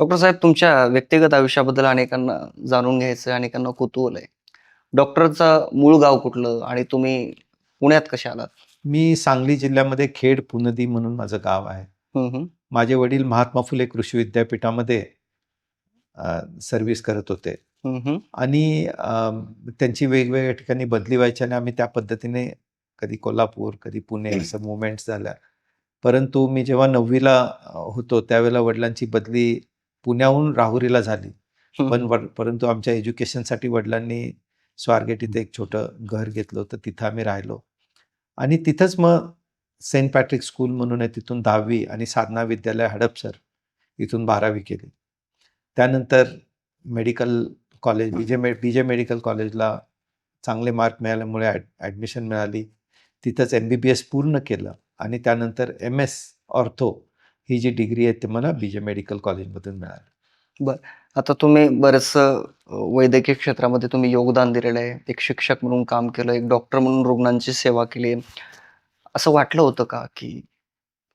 Doctor साहेब, तुमच्या व्यक्तिगत आयुष्याबद्दल अनेकांना जाणून घ्यायचं आहे, अनेकांना कुतूहल आहे. डॉक्टरचं मूळ गाव कुठलं आणि तुम्ही पुण्यात कसे आलात? मी सांगली जिल्ह्यामध्ये खेड पुनदी म्हणून माझं गाव आहे. हं, हं. माझे वडील महात्मा फुले कृषी विद्यापीठामध्ये सर्व्हिस करत होते हं, हं. आणि त्यांची वेगवेगळ्या ठिकाणी बदली व्हायची आणि आम्ही त्या पद्धतीने कधी कोल्हापूर, कधी पुणे असं मुव्हमेंट्स झाल्या. परंतु मी जेव्हा 9वीला होतो त्यावेळेला वडिलांची बदली पुण्याहून राहुरीला झाली. हं, पण हं. परंतु आमच्या एज्युकेशनसाठी वडिलांनी स्वारगेट इथे एक छोटं घर घेतलं होतं. तिथं आम्ही राहिलो आणि तिथंच मग सेंट पॅट्रिक स्कूल म्हणून आहे, तिथून 10वी आणि साधना विद्यालय हडपसर इथून 12वी केली. त्यानंतर medical college B J medical कॉलेजला चांगले मार्क मिळाल्यामुळे ॲडमिशन मिळाली. तिथंच MBBS पूर्ण केलं आणि त्यानंतर MS ऑर्थो ही जी डिग्री आहे ती मला बी-जे मेडिकल कॉलेजमधून मिळाली. बरं. आता तुम्ही बरचसं वैद्यकीय क्षेत्रामध्ये तुम्ही योगदान दिलेलं आहे. एक शिक्षक म्हणून काम केलं, एक डॉक्टर म्हणून रुग्णांची सेवा केली. असं वाटलं होतं का, की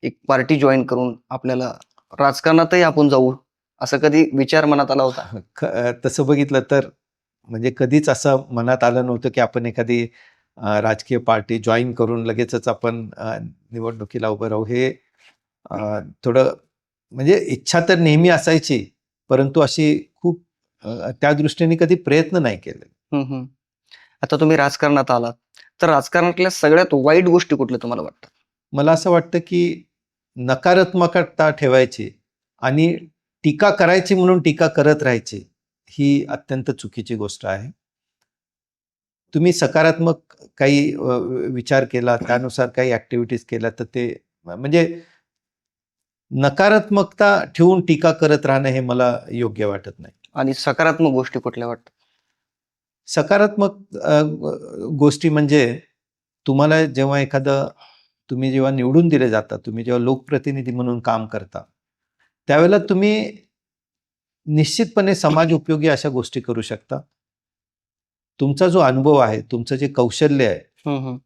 एक पार्टी जॉइन करून आपल्याला राजकारणातही आपण जाऊ, असं कधी विचार मनात आला होता? तसं बघितलं तर म्हणजे कधीच असं मनात आलं नव्हतं की आपण एखादी राजकीय पार्टी जॉईन करून लगेचच आपण निवडणुकीला उभं राहू. हे थोडं म्हणजे इच्छा तर नेहमी असायची, परंतु अशी खूप त्या दृष्टीने कधी प्रयत्न नाही केले. हं, हं. आता तुम्ही राजकारणात आलात, तर राजकारणातल्या सगळ्यात वाईट गोष्टी कुठल्या तुम्हाला वाटतात? मला असं वाटतं की नकारात्मकता ठेवायची आणि टीका करायची म्हणून टीका करत राहायची, ही अत्यंत चुकीची गोष्ट आहे. तुम्ही सकारात्मक काही विचार केला, त्यानुसार काही ॲक्टिव्हिटीज केल्या, तर ते म्हणजे नकारात्मकता ठेवून टीका करत राहणं हे मला योग्य वाटत नाही. आणि सकारात्मक गोष्टी कुठल्या वाटतात? सकारात्मक गोष्टी म्हणजे तुम्हाला जेव्हा तुम्ही जेव्हा निवडून दिले जाता, तुम्ही जेव्हा लोकप्रतिनिधी म्हणून काम करता, त्यावेळेला तुम्ही निश्चितपणे समाज उपयोगी अशा गोष्टी करू शकता. तुमचा जो अनुभव आहे, तुमचं जे कौशल्य आहे, हं, हं.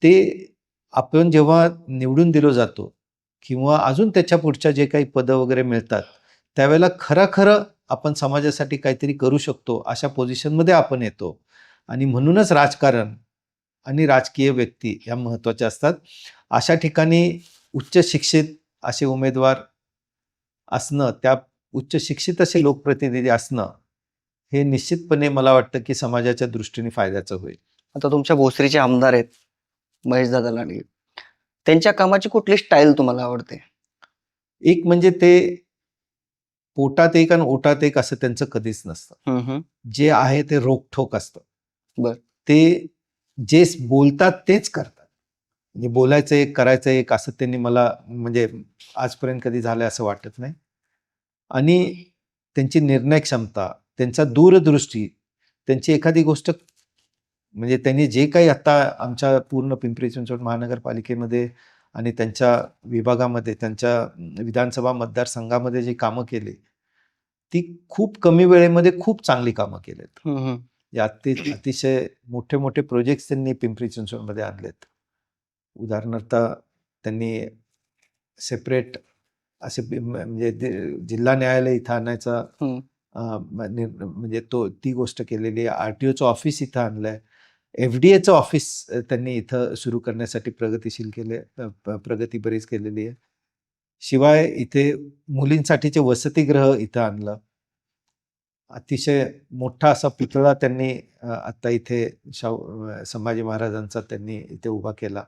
ते आपण जेव्हा निवडून दिलो जातो किंवा अजून त्याच्या पुढच्या जे काही पदं वगैरे मिळतात, त्यावेळेला खरं आपण समाजासाठी काहीतरी करू शकतो, अशा पोझिशनमध्ये आपण येतो आणि म्हणूनच राजकारण आणि राजकीय व्यक्ती या महत्त्वाच्या असतात. अशा ठिकाणी उच्च शिक्षित असे उमेदवार असणं, त्या उच्च शिक्षित असे लोकप्रतिनिधी असणं, हे निश्चितपणे मला वाटतं की समाजाच्या दृष्टीने फायद्याचं होईल. आता तुमच्या भोसरीचे आमदार आहेत, महेशदादा लांडगे. त्यांच्या कामाची कुठली स्टाईल तुम्हाला आवडते? एक म्हणजे ते पोटात एक आणि ओटात एक असं त्यांचं कधीच नसतं. हं, हं. जे आहे ते रोखठोक असतं. बरं. ते जे बोलतात तेच करतात. म्हणजे बोलायचं एक, करायचं एक असं त्यांनी मला म्हणजे आजपर्यंत कधी झालंय असं वाटत नाही. आणि त्यांची निर्णय क्षमता, त्यांचा दूरदृष्टी, त्यांची एखादी गोष्ट म्हणजे त्यांनी जे काही आता आमच्या पूर्ण पिंपरी चिंचवड महानगरपालिकेमध्ये आणि त्यांच्या विभागामध्ये, त्यांच्या विधानसभा मतदारसंघामध्ये जी कामं केली, ती खूप कमी वेळेमध्ये खूप चांगली कामं केलीत. हं, हं. या अतिशय मोठे प्रोजेक्ट्स त्यांनी पिंपरी चिंचवडमध्ये आणलेत. उदाहरणार्थ त्यांनी सेपरेट असे म्हणजे जिल्हा न्यायालय इथं आणायचा हं. म्हणजे ती गोष्ट केलेली आहे. RTOचं ऑफिस इथं आणलंय. FDAचं ऑफिस त्यांनी इथं सुरू करण्यासाठी प्रगती बरीच केलेली आहे. शिवाय इथे मुलींसाठीचे वसतिगृह इथं आणलं. अतिशय मोठा असा पुतळा त्यांनी आता इथे संभाजी महाराजांचा त्यांनी इथे उभा केला.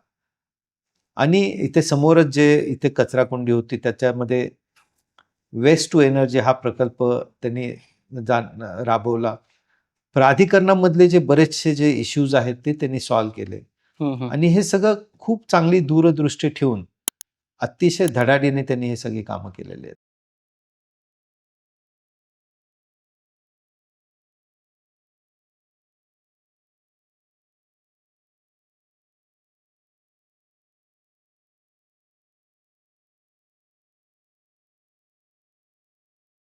आणि इथे समोरच जे इथे कचराकुंडी होती त्याच्यामध्ये वेस्ट टू एनर्जी हा प्रकल्प त्यांनी राबवला. प्राधिकरणामधले बरेचसे जे इश्यूज आहेत ते त्यांनी सॉल्व्ह केले. हं, हं. आणि हे सगळं खूप चांगली दूरदृष्टी ठेवून अतिशय धडाडीने त्यांनी हे सगळी कामं केलेली आहेत.